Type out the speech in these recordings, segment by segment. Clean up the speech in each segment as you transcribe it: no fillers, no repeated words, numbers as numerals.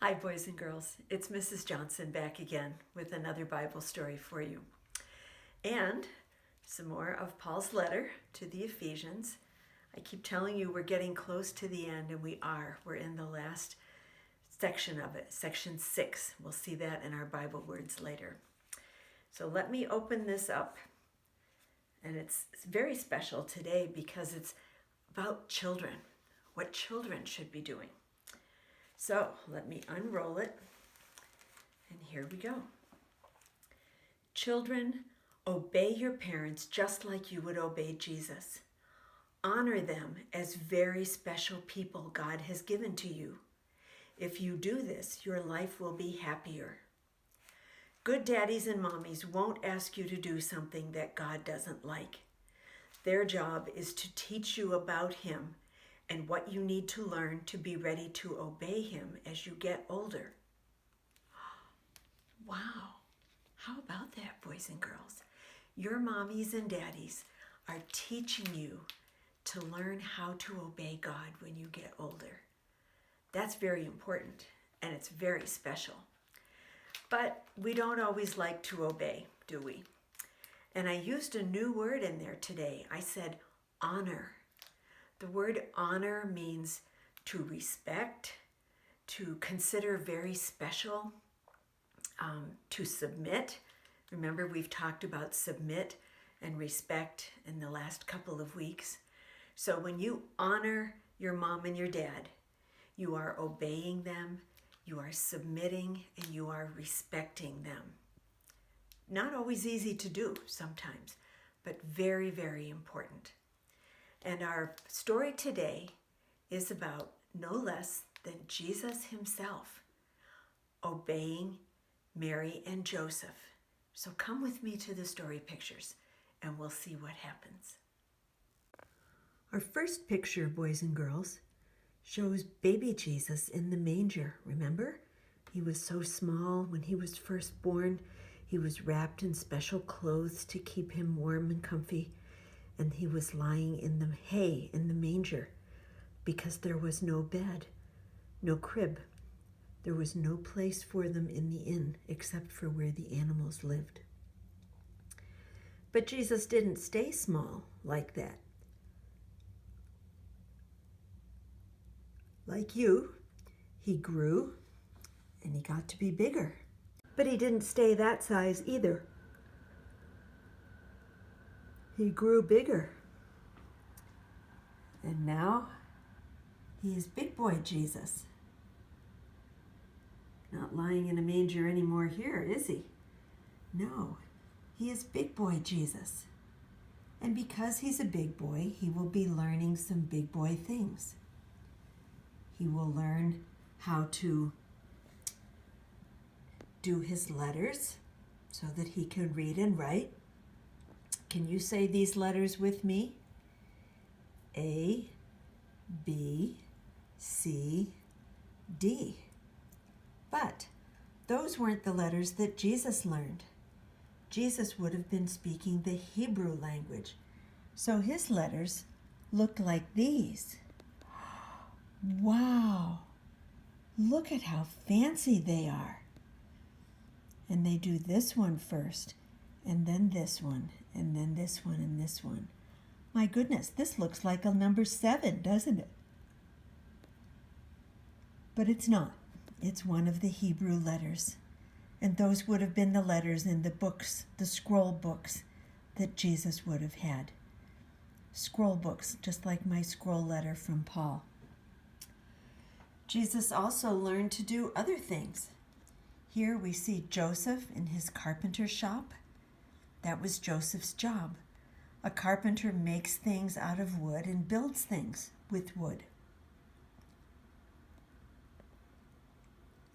Hi, boys and girls. It's Mrs. Johnson back again with another Bible story for you. And some more of Paul's letter to the Ephesians. I keep telling you we're getting close to the end, and we are. We're in the last section of it, section 6. We'll see that in our Bible words later. So let me open this up. And it's very special today because it's about children, what children should be doing. So let me unroll it, and here we go. Children, obey your parents just like you would obey Jesus. Honor them as very special people God has given to you. If you do this, your life will be happier. Good daddies and mommies won't ask you to do something that God doesn't like. Their job is to teach you about Him and what you need to learn to be ready to obey Him as you get older. Wow, how about that, boys and girls? Your mommies and daddies are teaching you to learn how to obey God when you get older. That's very important, and it's very special. But we don't always like to obey, do we? And I used a new word in there today. I said honor. The word honor means to respect, to consider very special, to submit. Remember, we've talked about submit and respect in the last couple of weeks. So when you honor your mom and your dad, you are obeying them, you are submitting, and you are respecting them. Not always easy to do sometimes, but very, very important. And our story today is about no less than Jesus himself obeying Mary and Joseph. So come with me to the story pictures and we'll see what happens. Our first picture, boys and girls, shows baby Jesus in the manger. Remember? He was so small when he was first born. He was wrapped in special clothes to keep him warm and comfy. And he was lying in the hay in the manger because there was no bed, no crib. There was no place for them in the inn except for where the animals lived. But Jesus didn't stay small like that. Like you, he grew and he got to be bigger. But he didn't stay that size either. He grew bigger. And now he is big boy Jesus. Not lying in a manger anymore here, is he? No, he is big boy Jesus. And because he's a big boy, he will be learning some big boy things. He will learn how to do his letters so that he can read and write. Can you say these letters with me? A, B, C, D. But those weren't the letters that Jesus learned. Jesus would have been speaking the Hebrew language. So his letters looked like these. Wow! Look at how fancy they are. And they do this one first, and then this one, and then this one, and this one. My goodness, this looks like a number 7, doesn't it? But it's not. It's one of the Hebrew letters. And those would have been the letters in the books, the scroll books that Jesus would have had. Scroll books, just like my scroll letter from Paul. Jesus also learned to do other things. Here we see Joseph in his carpenter shop. That was Joseph's job. A carpenter makes things out of wood and builds things with wood.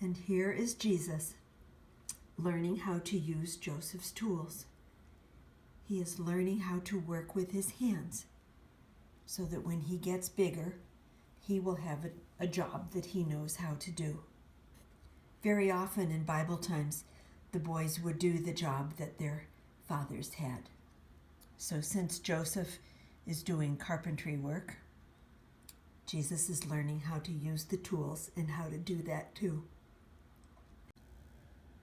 And here is Jesus learning how to use Joseph's tools. He is learning how to work with his hands so that when he gets bigger, he will have a job that he knows how to do. Very often in Bible times, the boys would do the job that their fathers had. So since Joseph is doing carpentry work, Jesus is learning how to use the tools and how to do that too.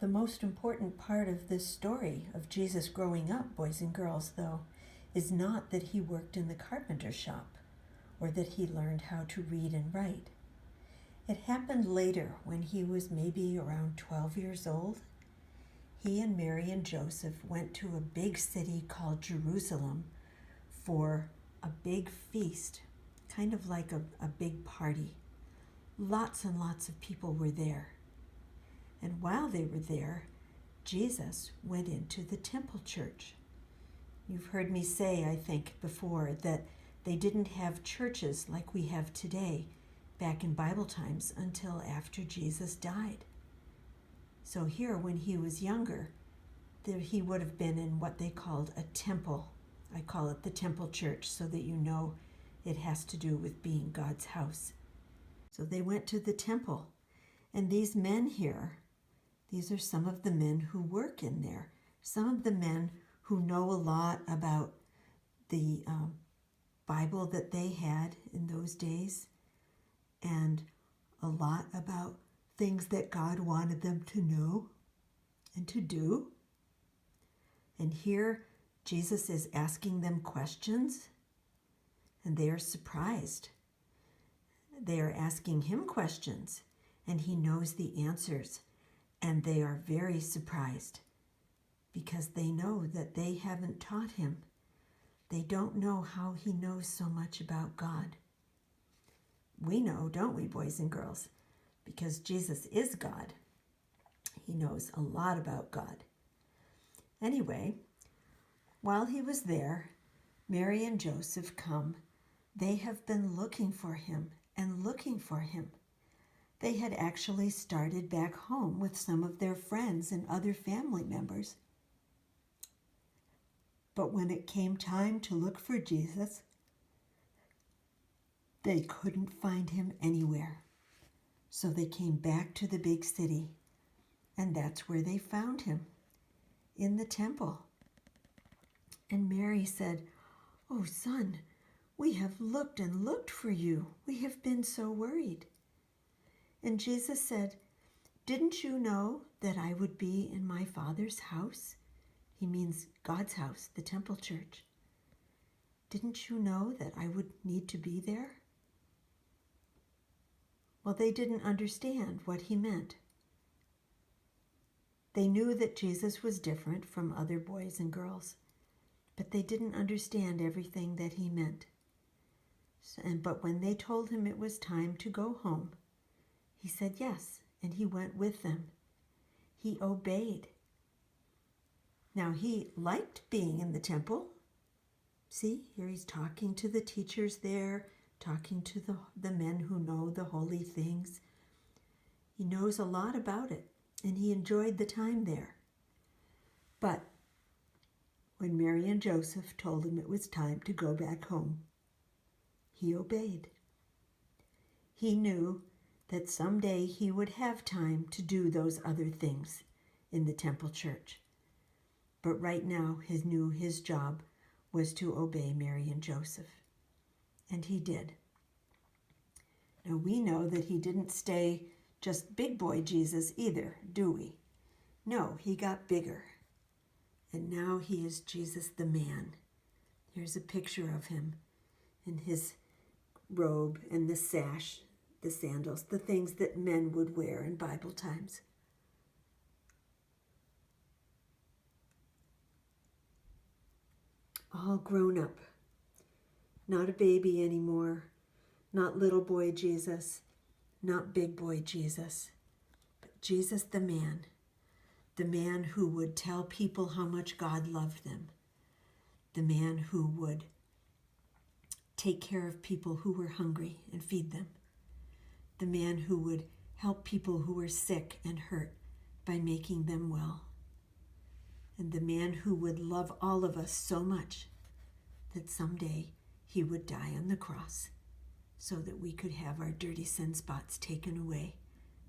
The most important part of this story of Jesus growing up, boys and girls, though, is not that he worked in the carpenter shop or that he learned how to read and write. It happened later when he was maybe around 12 years old. He and Mary and Joseph went to a big city called Jerusalem for a big feast, kind of like a big party. Lots and lots of people were there. And while they were there, Jesus went into the temple church. You've heard me say, I think, before that they didn't have churches like we have today back in Bible times until after Jesus died. So here, when he was younger, he would have been in what they called a temple. I call it the temple church so that you know it has to do with being God's house. So they went to the temple. And these men here, these are some of the men who work in there. Some of the men who know a lot about the Bible that they had in those days and a lot about things that God wanted them to know and to do. And here Jesus is asking them questions and they are surprised. They are asking him questions and he knows the answers. And they are very surprised because they know that they haven't taught him. They don't know how he knows so much about God. We know, don't we, boys and girls? Because Jesus is God. He knows a lot about God. Anyway, while he was there, Mary and Joseph come. They have been looking for him and looking for him. They had actually started back home with some of their friends and other family members. But when it came time to look for Jesus, they couldn't find him anywhere. So they came back to the big city, and that's where they found him, in the temple. And Mary said, "Oh, son, we have looked and looked for you. We have been so worried." And Jesus said, "Didn't you know that I would be in my Father's house?" He means God's house, the temple church. "Didn't you know that I would need to be there?" Well, they didn't understand what he meant. They knew that Jesus was different from other boys and girls, but they didn't understand everything that he meant. But when they told him it was time to go home, he said yes, and he went with them. He obeyed. Now, he liked being in the temple. See, here he's talking to the teachers there, talking to the men who know the holy things. He knows a lot about it, and he enjoyed the time there. But when Mary and Joseph told him it was time to go back home, he obeyed. He knew that someday he would have time to do those other things in the temple church. But right now, his job was to obey Mary and Joseph. And he did. Now, we know that he didn't stay just big boy Jesus either, do we? No, he got bigger. And now he is Jesus the man. Here's a picture of him in his robe and the sash, the sandals, the things that men would wear in Bible times. All grown up. Not a baby anymore. Not little boy Jesus. Not big boy Jesus. But Jesus the man. The man who would tell people how much God loved them. The man who would take care of people who were hungry and feed them. The man who would help people who were sick and hurt by making them well. And the man who would love all of us so much that someday he would die on the cross so that we could have our dirty sin spots taken away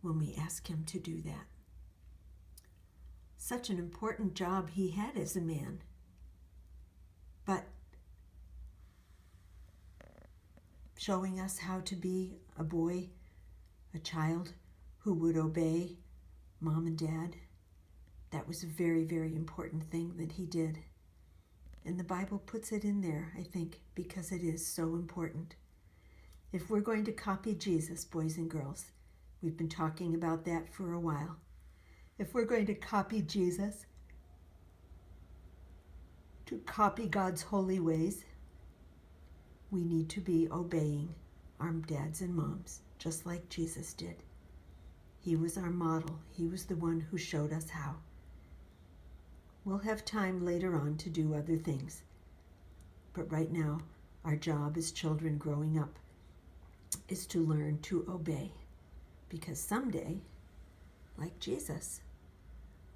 when we ask him to do that. Such an important job he had as a man. But showing us how to be a boy, a child who would obey mom and dad, That was a very, very important thing that he did. And the Bible puts it in there, I think, because it is so important. If we're going to copy Jesus, boys and girls, we've been talking about that for a while. If we're going to copy Jesus, to copy God's holy ways, we need to be obeying our dads and moms, just like Jesus did. He was our model. He was the one who showed us how. We'll have time later on to do other things. But right now, our job as children growing up is to learn to obey. Because someday, like Jesus,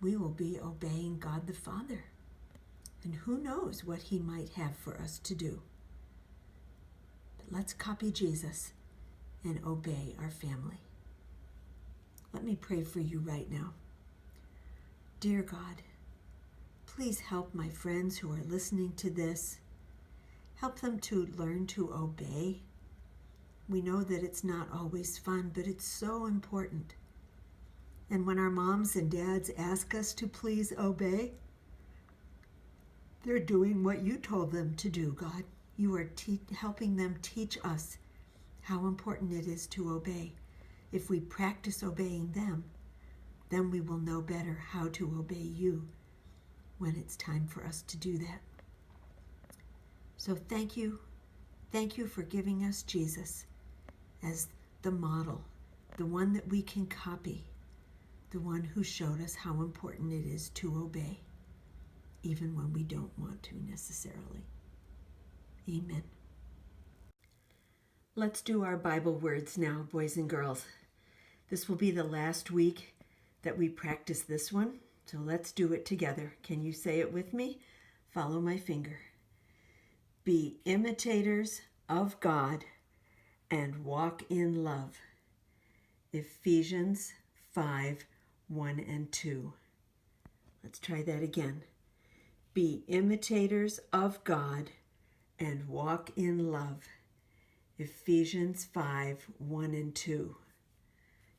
we will be obeying God the Father. And who knows what he might have for us to do. But let's copy Jesus and obey our family. Let me pray for you right now. Dear God, please help my friends who are listening to this. Help them to learn to obey. We know that it's not always fun, but it's so important. And when our moms and dads ask us to please obey, they're doing what you told them to do, God. You are helping them teach us how important it is to obey. If we practice obeying them, then we will know better how to obey you when it's time for us to do that. So thank you. Thank you for giving us Jesus as the model, the one that we can copy, the one who showed us how important it is to obey, even when we don't want to necessarily. Amen. Let's do our Bible words now, boys and girls. This will be the last week that we practice this one, so let's do it together. Can you say it with me? Follow my finger. Be imitators of God and walk in love. Ephesians 5:1-2. Let's try that again. Be imitators of God and walk in love. Ephesians 5:1-2.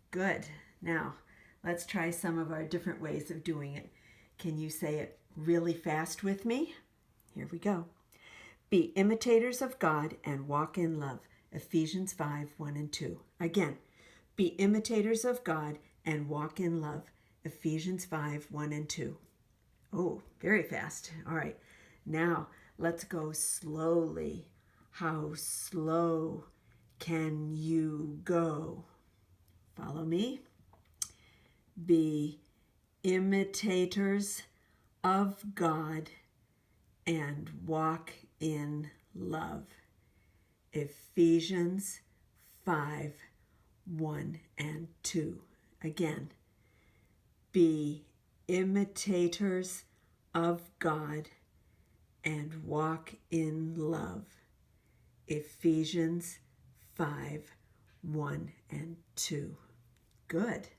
Good. Now, let's try some of our different ways of doing it. Can you say it really fast with me? Here we go. Be imitators of God and walk in love. Ephesians 5:1-2. Again, be imitators of God and walk in love. Ephesians 5:1-2. Oh, very fast. All right. Now, let's go slowly. How slow can you go? Follow me. Be imitators of God and walk in love. Ephesians 5:1-2. Again, be imitators of God and walk in love. Ephesians 5:1-2. Good.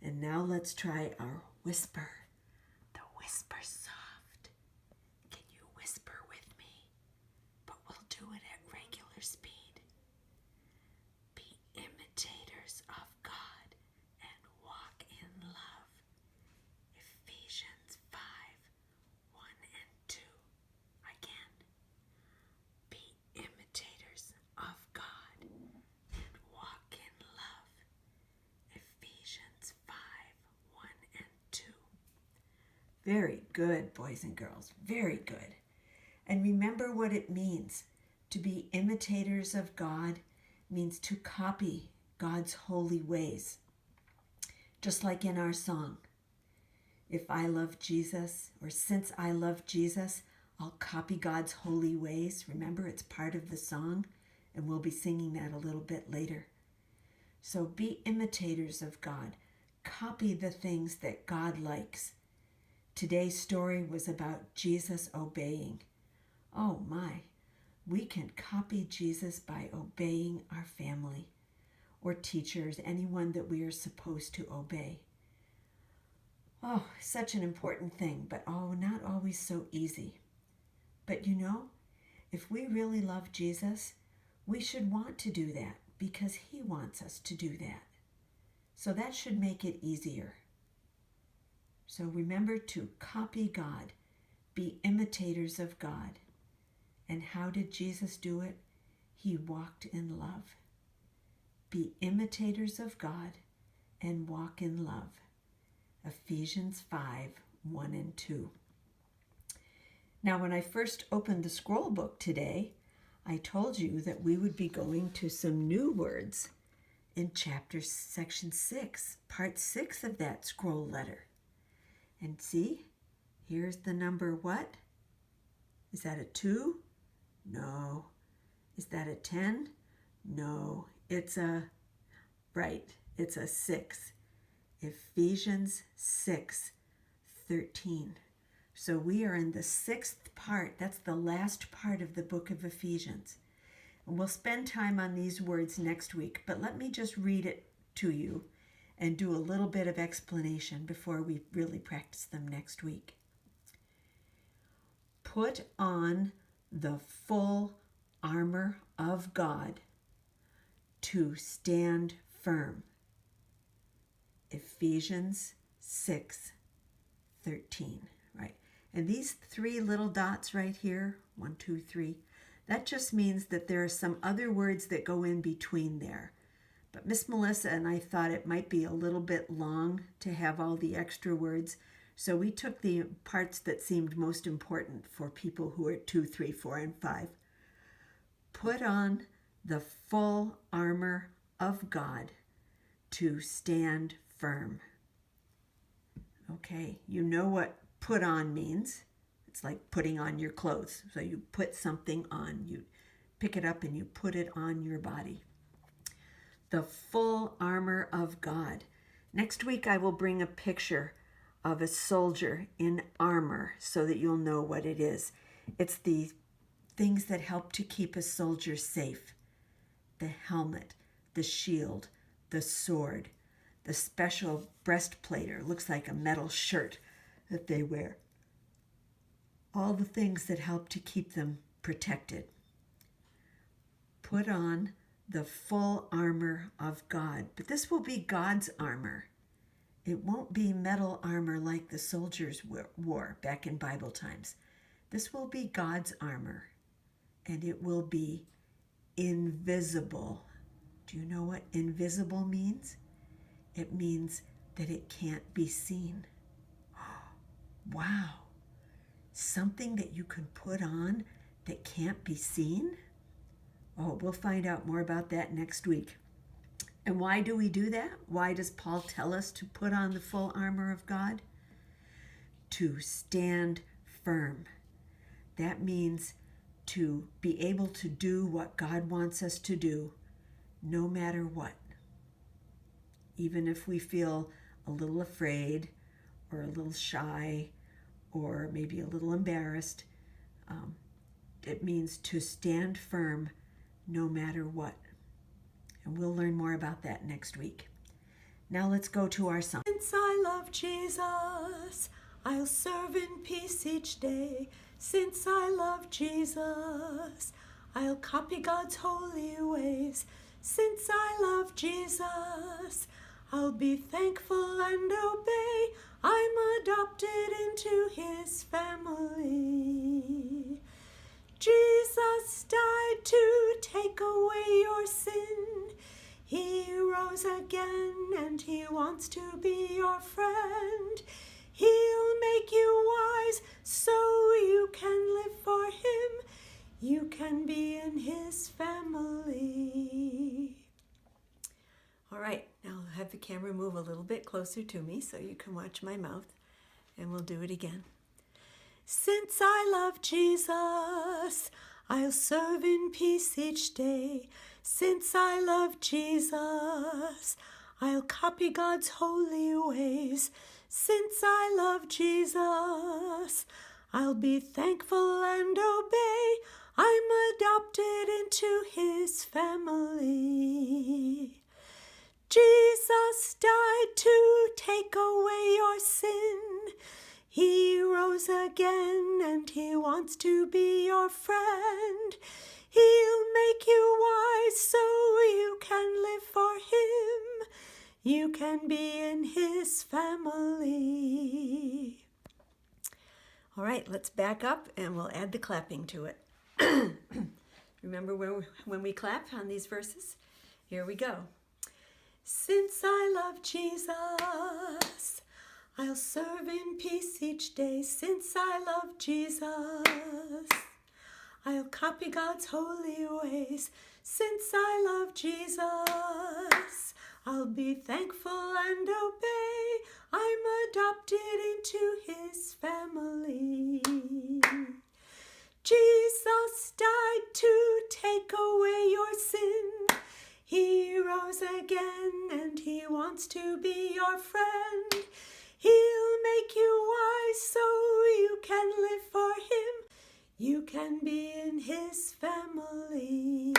And now let's try our whisper. The whisper soft. Can you whisper with me? But we'll do it at regular speed. Be imitators of God and walk in love. Ephesians 5:1-2. Again. Be imitators of God and walk in love. Ephesians 5:1-2. Very good, boys and girls. Very good. And remember what it means. To be imitators of God means to copy God's holy ways. Just like in our song, if I love Jesus, or since I love Jesus, I'll copy God's holy ways. Remember, it's part of the song, and we'll be singing that a little bit later. So be imitators of God. Copy the things that God likes. Today's story was about Jesus obeying. Oh my, we can copy Jesus by obeying our family or teachers, anyone that we are supposed to obey. Oh, such an important thing, but not always so easy. But you know, if we really love Jesus, we should want to do that because he wants us to do that. So that should make it easier. So remember to copy God, be imitators of God. And how did Jesus do it? He walked in love. Be imitators of God and walk in love. Ephesians 5, 1 and 2. Now, when I first opened the scroll book today, I told you that we would be going to some new words in section 6, part 6 of that scroll letter. And see, here's the number what? Is that a 2? No. Is that a 10? No. It's a 6. Ephesians 6, 13. So we are in the 6th part. That's the last part of the book of Ephesians. And we'll spend time on these words next week, but let me just read it to you and do a little bit of explanation before we really practice them next week. Put on the full armor of God to stand firm. Ephesians 6, 13, right? And these 3 little dots right here, 1, 2, 3, that just means that there are some other words that go in between there. But Miss Melissa and I thought it might be a little bit long to have all the extra words, so we took the parts that seemed most important for people who are 2, 3, 4, and 5. Put on the full armor of God to stand firm. Okay, you know what put on means. It's like putting on your clothes. So you put something on. You pick it up and you put it on your body. The full armor of God. Next week I will bring a picture of a soldier in armor so that you'll know what it is. It's the things that help to keep a soldier safe. The helmet, the shield, the sword, the special breastplate, or looks like a metal shirt that they wear. All the things that help to keep them protected. Put on the full armor of God. But this will be God's armor. It won't be metal armor like the soldiers wore back in Bible times. This will be God's armor, and it will be invisible. Do you know what invisible means? It means that it can't be seen. Wow. Something that you can put on that can't be seen? Oh, we'll find out more about that next week. And why do we do that? Why does Paul tell us to put on the full armor of God? To stand firm. That means to be able to do what God wants us to do, no matter what. Even if we feel a little afraid or a little shy or maybe a little embarrassed, it means to stand firm no matter what. And we'll learn more about that next week. Now let's go to our song. Since I love Jesus, I'll serve in peace each day. Since I love Jesus, I'll copy God's holy ways. Since I love Jesus, I'll be thankful and obey. I'm adopted into his family. Jesus died to take away your sin. He rose again and he wants to be your friend. He'll make you wise so you can live for him. You can be in his family. All right, now I'll have the camera move a little bit closer to me so you can watch my mouth, and we'll do it again. Since I love Jesus, I'll serve in peace each day. Since I love Jesus, I'll copy God's holy ways. Since I love Jesus, I'll be thankful and obey. I'm adopted into his family. Jesus died to take away your sin. He rose again and he wants to be your friend. He'll make you wise so you can live for him. You can be in his family. All right, let's back up and we'll add the clapping to it. Remember when we clap on these verses? Here we go. Since I love Jesus, I'll serve in peace each day. Since I love Jesus, I'll copy God's holy ways. Since I love Jesus, I'll be thankful and obey. I'm adopted into his family. Jesus died to take away your sin. He rose again and he wants to be your friend. He'll make you wise so you can live for him. You can be in his family.